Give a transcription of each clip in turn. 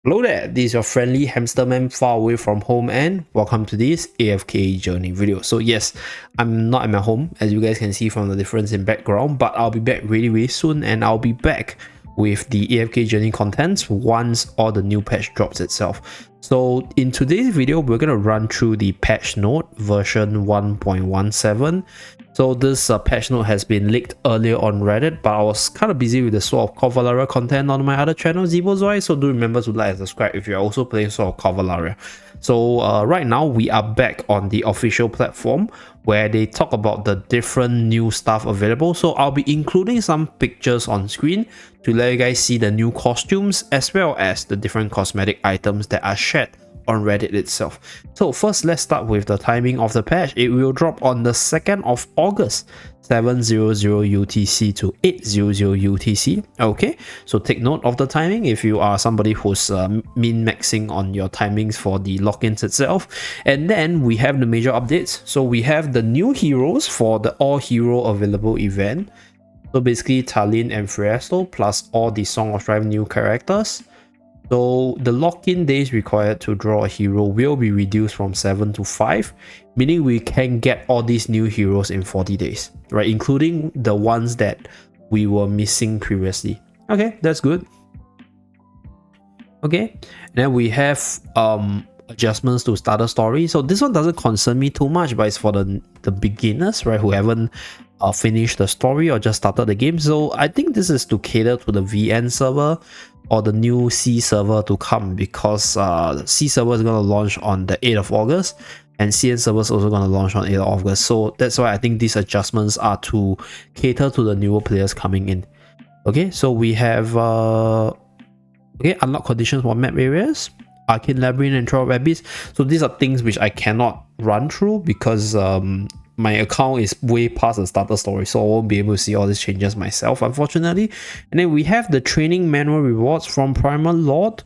Hello there, this is your friendly hamster man far away from home and welcome to this AFK Journey video. So yes, I'm not at my home as you guys can see from the difference in background, but I'll be back really soon and I'll be back with the AFK Journey contents once all the new patch drops itself. So in today's video, we're going to run through the patch note version 1.17. So this patch note has been leaked earlier on Reddit, but I was kind of busy with the Sword of Cavalaria content on my other channel, Zeeebo, so do remember to like and subscribe if you're also playing Sword of Cavalaria. So right now we are back on the official platform where they talk about the different new stuff available. So I'll be including some pictures on screen to let you guys see the new costumes as well as the different cosmetic items that are shared on Reddit itself. So first, let's start with the timing of the patch. It will drop on the 2nd of August, 7:00 UTC to 8:00 UTC. Okay, so take note of the timing if you are somebody who's min-maxing on your timings for the logins itself. And then we have the major updates. So we have the new heroes for the all hero available event. So basically Talin and Friesto plus all the Song of Strife new characters. So the lock-in days required to draw a hero will be reduced from 7 to 5, meaning we can get all these new heroes in 40 days, right? Including the ones that we were missing previously. Okay, that's good. Okay, and then we have adjustments to starter story. So this one doesn't concern me too much, but it's for the beginners, right, who haven't finished the story or just started the game. So I think this is to cater to the VN server or the new C server to come, because C server is going to launch on the 8th of August and CN server is also going to launch on 8th of August. So that's why I think these adjustments are to cater to the newer players coming in. Okay, so we have unlock conditions for map areas, Arcane Labyrinth and Trail of Abyss. So these are things which I cannot run through because my account is way past the starter story, so I won't be able to see all these changes myself, unfortunately. And then we have the training manual rewards from Primal Lord,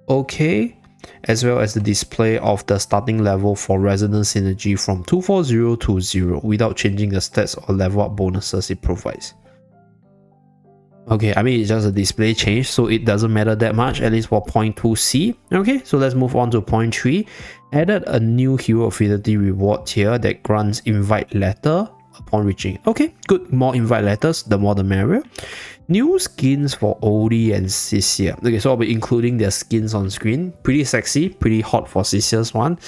okay, as well as the display of the starting level for Resonant Synergy from 240 to 0 without changing the stats or level up bonuses it provides. Okay, I mean, it's just a display change, so it doesn't matter that much, at least for point 2C. Okay, so let's move on to point 3. Added a new hero affinity reward here that grants invite letter upon reaching. Okay, good. More invite letters, the more the merrier. New skins for Odie and Sisia. Okay, so I'll be including their skins on screen. Pretty sexy, pretty hot for Sisia's one.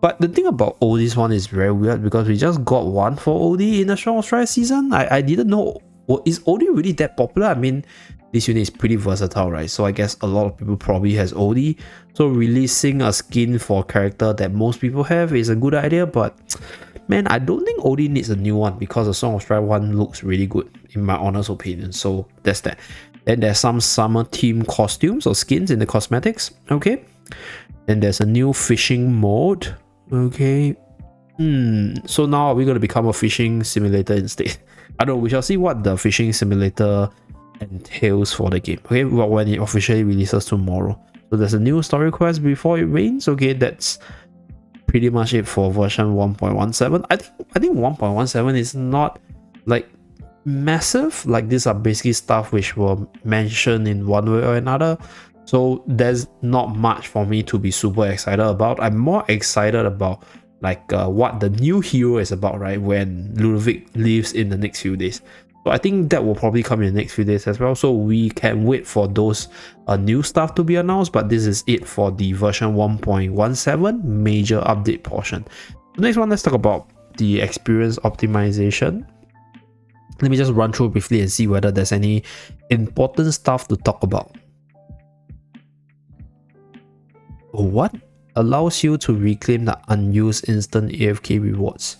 But the thing about Odie's one is very weird because we just got one for Odie in the Song of Strife season. I didn't know. Well, is Odie really that popular? I mean, this unit is pretty versatile, right? So I guess a lot of people probably has Odie. So releasing a skin for a character that most people have is a good idea, but man, I don't think Odie needs a new one because the Song of Strife one looks really good in my honest opinion. So that's that. Then there's some summer theme costumes or skins in the cosmetics. Okay. Then there's a new fishing mode. Okay. So now are we going to become a fishing simulator instead? I don't know, we shall see what the fishing simulator entails for the game. Okay, well, when it officially releases tomorrow. So there's a new story quest before it rains. Okay, that's pretty much it for version 1.17. I think 1.17 is not like massive. Like these are basically stuff which were mentioned in one way or another. So there's not much for me to be super excited about. I'm more excited about like what the new hero is about, right, when Ludovic leaves in the next few days. So I think that will probably come in the next few days as well, so we can wait for those new stuff to be announced. But this is it for the version 1.17 major update portion. The next one, let's talk about the experience optimization. Let me just run through briefly and see whether there's any important stuff to talk about. What? Allows you to reclaim the unused instant AFK rewards.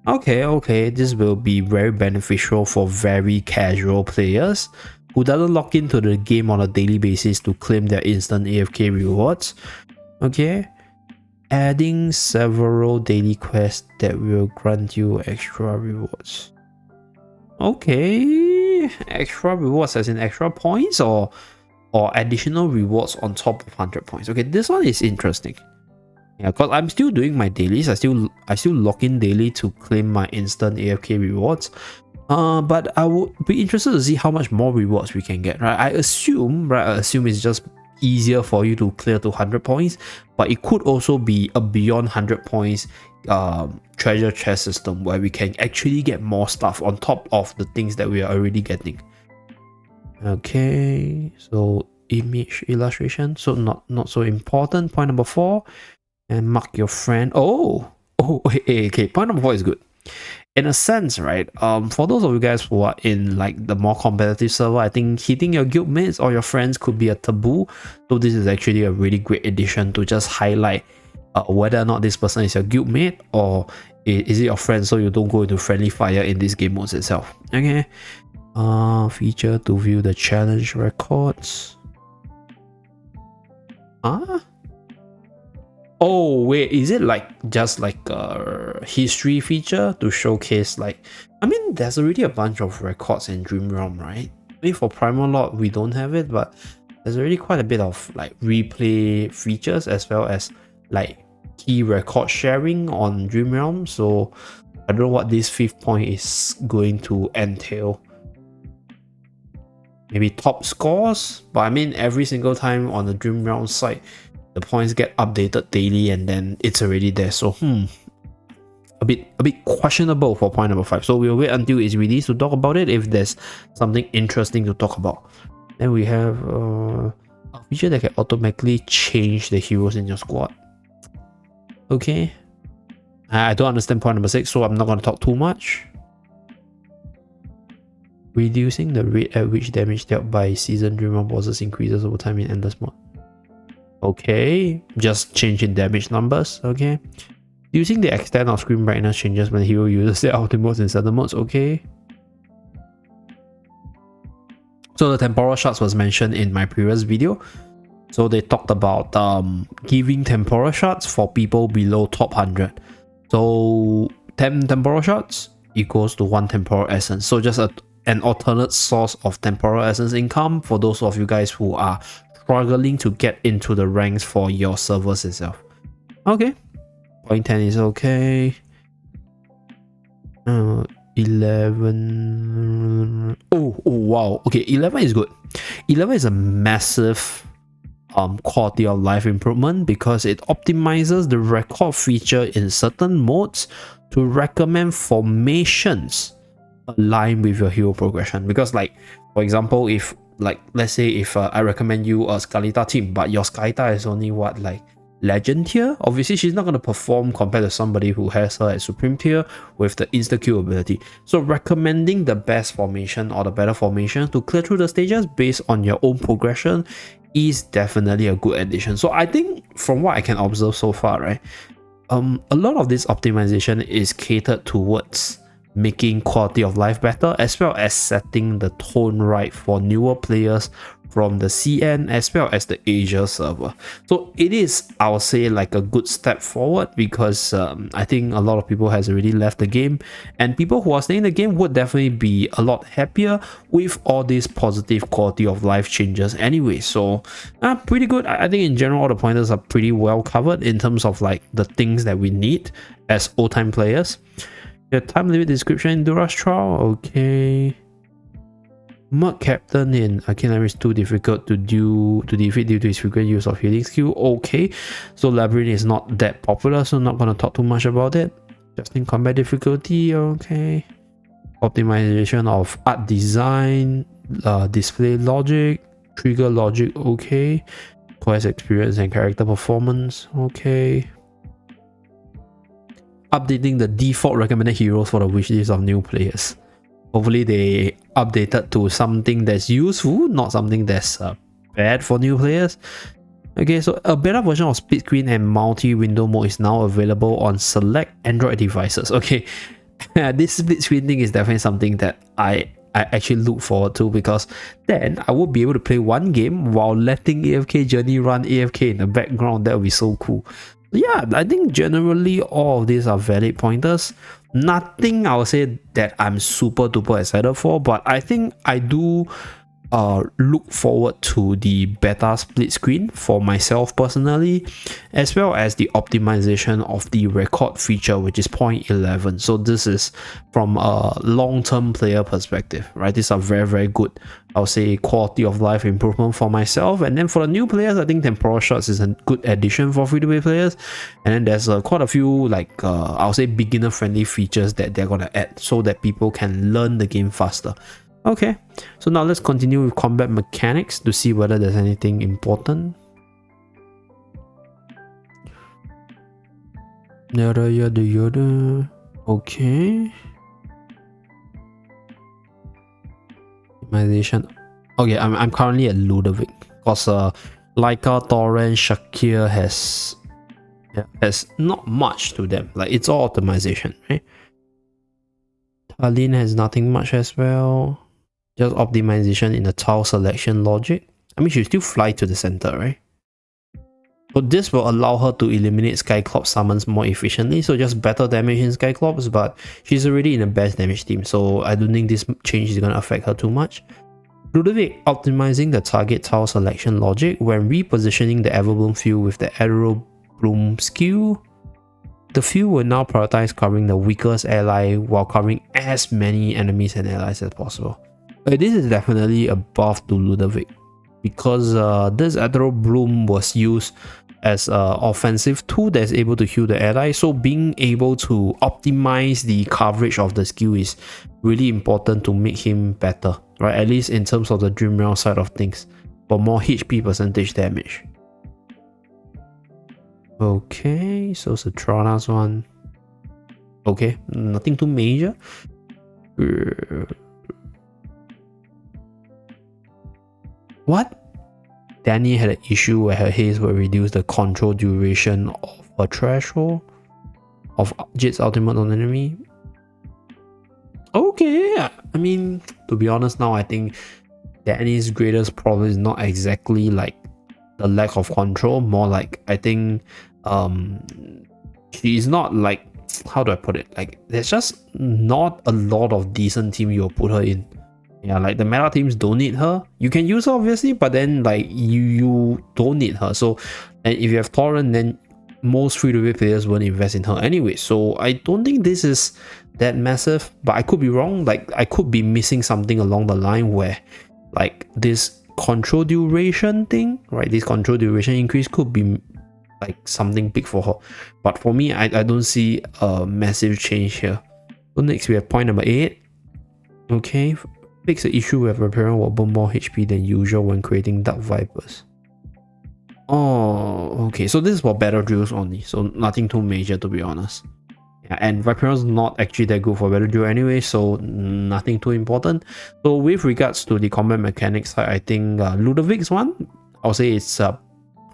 Okay, this will be very beneficial for very casual players who doesn't log into the game on a daily basis to claim their instant AFK rewards. Okay, adding several daily quests that will grant you extra rewards. Okay, extra rewards as in extra points or additional rewards on top of 100 points. Okay, this one is interesting. Yeah, because I'm still doing my dailies. I still log in daily to claim my instant AFK rewards. But I would be interested to see how much more rewards we can get, right? I assume it's just easier for you to clear to 100 points, but it could also be a beyond 100 points treasure chest system where we can actually get more stuff on top of the things that we are already getting. Okay, so image illustration, so not so important. Point number 4, and mark your friend. Okay, point number 4 is good in a sense, right? For those of you guys who are in like the more competitive server, I think hitting your guild mates or your friends could be a taboo, so this is actually a really great addition to just highlight whether or not this person is your guild mate or is it your friend, so you don't go into friendly fire in this game modes itself. Okay, feature to view the challenge records. Oh wait, is it like just like a history feature to showcase, like, I mean, there's already a bunch of records in Dream Realm, right? Maybe for Primal Lord we don't have it, but there's already quite a bit of like replay features as well as like key record sharing on Dream Realm. So I don't know what this 5th point is going to entail. Maybe top scores, but I mean, every single time on the Dream Realm site the points get updated daily and then it's already there, so a bit questionable for point number 5. So we'll wait until it's released to talk about it if there's something interesting to talk about. Then we have a feature that can automatically change the heroes in your squad. Okay, I don't understand point number 6, so I'm not going to talk too much. Reducing the rate at which damage dealt by seasoned Dream Realm bosses increases over time in endless mode. Okay, just changing damage numbers. Okay, using the extent of screen brightness changes when the hero uses their ultimates in certain modes. Okay, so the temporal shards was mentioned in my previous video. So they talked about giving temporal shards for people below top 100. So 10 temporal shards equals to 1 temporal essence. So just an alternate source of temporal essence income for those of you guys who are struggling to get into the ranks for your servers itself. Okay, point 10 is okay. 11. Oh wow, okay, 11 is good. 11 is a massive quality of life improvement because it optimizes the record feature in certain modes to recommend formations aligned with your hero progression. Because like, for example, if like, let's say if I recommend you a Skalita team, but your Skalita is only what, like legend tier, obviously she's not going to perform compared to somebody who has her at supreme tier with the insta kill ability. So recommending the best formation or the better formation to clear through the stages based on your own progression is definitely a good addition. So I think from what I can observe so far, right, a lot of this optimization is catered towards making quality of life better, as well as setting the tone right for newer players from the CN as well as the Asia server. So it is, I'll say, like a good step forward because I think a lot of people has already left the game, and people who are staying in the game would definitely be a lot happier with all these positive quality of life changes anyway. So pretty good. I think in general all the pointers are pretty well covered in terms of like the things that we need as old time players. The time limit description, Endurance trial, okay. Merc Captain in Arcane Labyrinth is too difficult to defeat due to his frequent use of healing skill. Okay, so Labyrinth is not that popular, so not gonna talk too much about it. Just in combat difficulty, okay. Optimization of art design, display logic, trigger logic, okay. Quest experience and character performance, okay. Updating the default recommended heroes for the wishlist of new players. Hopefully they updated to something that's useful, not something that's bad for new players. Okay, so a better version of split screen and multi-window mode is now available on select Android devices. Okay, this split screen thing is definitely something that I actually look forward to, because then I would be able to play one game while letting AFK Journey run AFK in the background. That would be so cool. Yeah, I think generally all of these are valid pointers. Nothing I would say that I'm super duper excited for, but I think I do look forward to the beta split screen for myself personally, as well as the optimization of the record feature, which is 0.11. So this is from a long-term player perspective, right? These are very good, I'll say, quality of life improvement for myself. And then for the new players, I think temporal shots is a good addition for free-to-play players. And then there's quite a few, like I'll say, beginner-friendly features that they're gonna add so that people can learn the game faster. Okay, so now let's continue with combat mechanics to see whether there's anything important. Yada yada yada. Okay. Optimization. Okay, I'm currently at Ludovic because Laika, Torrent, Shakir has not much to them. Like, it's all optimization, right? Talin has nothing much as well. Just optimization in the tile selection logic. I mean, she'll still fly to the center, right? So this will allow her to eliminate Skyclops summons more efficiently, so just better damage in Skyclops, but she's already in the best damage team, so I don't think this change is going to affect her too much. Ludovic optimizing the target tile selection logic when repositioning the Everbloom field with the Arrow Bloom skill. The field will now prioritize covering the weakest ally while covering as many enemies and allies as possible. This is definitely a buff to Ludovic because this Arrow Bloom was used as an offensive tool that's able to heal the ally, so being able to optimize the coverage of the skill is really important to make him better, right? At least in terms of the Dream Realm side of things, for more HP percentage damage. Okay, so Citrana's one. Okay, nothing too major. What? Danny had an issue where her haze will reduce the control duration of a threshold of Jade's ultimate on enemy. Okay, I mean, to be honest now, I think Danny's greatest problem is not exactly like the lack of control, more like I think she's not like, how do I put it, like there's just not a lot of decent team you'll put her in. Yeah, like the meta teams don't need her. You can use her obviously, but then like you don't need her. So, and if you have Torrent, then most free-to-play players won't invest in her anyway. So I don't think this is that massive, but I could be wrong. Like I could be missing something along the line where like this control duration thing, right? This control duration increase could be like something big for her. But for me, I don't see a massive change here. So next we have point number 8. Okay. Fix the issue where Vaporeon will burn more HP than usual when creating Dark Vipers. Oh, okay. So this is for battle drills only. So nothing too major, to be honest. Yeah, and Vaporeon's not actually that good for battle drill anyway, so nothing too important. So with regards to the combat mechanics, I think Ludovic's one, I'll say it's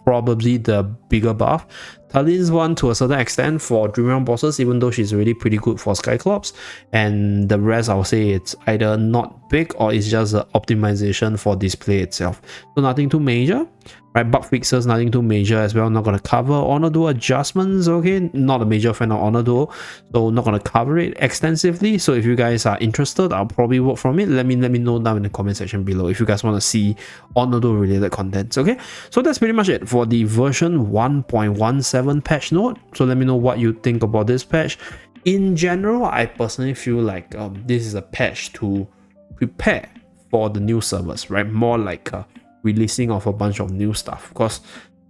probably the bigger buff. Talin's one to a certain extent for Dream Realm bosses, even though she's really pretty good for Skyclops, and the rest I'll say it's either not big or it's just an optimization for display itself. So nothing too major, right? Bug fixes, nothing too major as well. Not gonna cover Honor Duel adjustments. Okay, not a major fan of Honor Duel, so not gonna cover it extensively. So if you guys are interested, I'll probably work from it. Let me know down in the comment section below if you guys want to see Honor Duel related contents. Okay, so that's pretty much it for the version 1.17 patch note. So let me know what you think about this patch. In general, I personally feel like this is a patch to prepare for the new servers, right? More like releasing of a bunch of new stuff, because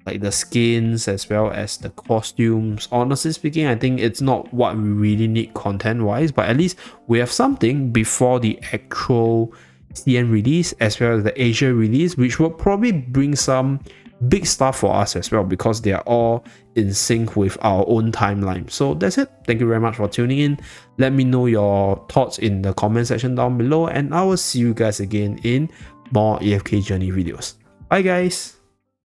like the skins as well as the costumes, honestly speaking, I think it's not what we really need content wise, but at least we have something before the actual CN release as well as the Asia release, which will probably bring some big stuff for us as well, because they are all in sync with our own timeline. So that's it. Thank you very much for tuning in. Let me know your thoughts in the comment section down below, and I will see you guys again in more AFK Journey videos. Bye guys.